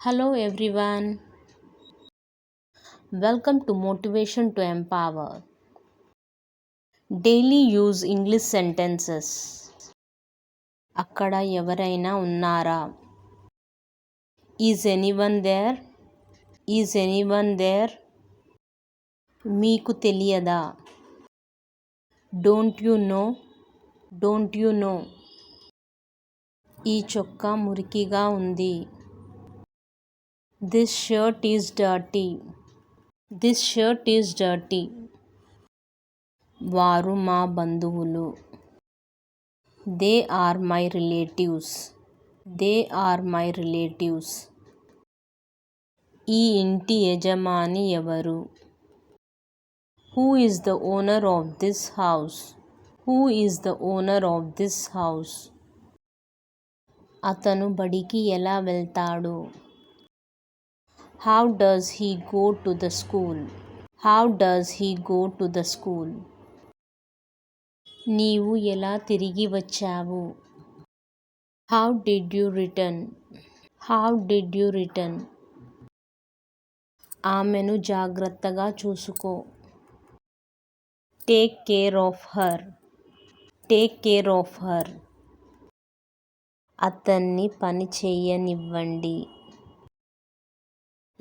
Hello everyone, welcome to Motivation to Empower. Daily use English sentences. అక్కడ ఎవరైనా ఉన్నారా? Is anyone there? Is anyone there? మీకు తెలియదా? Don't you know? Don't you know? ఈ చొక్కా మురికిగా ఉంది. This shirt is dirty. This shirt is dirty. వారు మా బంధువులు. They are my relatives. They are my relatives. ఈ ఇంటి యజమాని ఎవరు? Who is the owner of this house? Who is the owner of this house? అతను బడికి ఎలా వెళ్తాడు? How does he go to the school? How does he go to the school? నీవు ఎలా తిరిగి వచ్చావు? How did you return? How did you return? ఆమెను జాగ్రత్తగా చూసుకో. Take care of her. Take care of her. అతన్ని పని చేయనివ్వండి.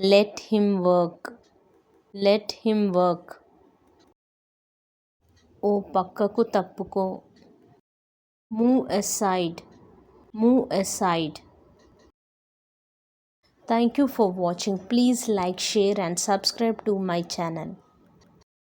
Let him work. Let him work. ఓ పక్కకు తప్పుకో. Move aside. Move aside. Thank you for watching. Please like, share and subscribe to my channel.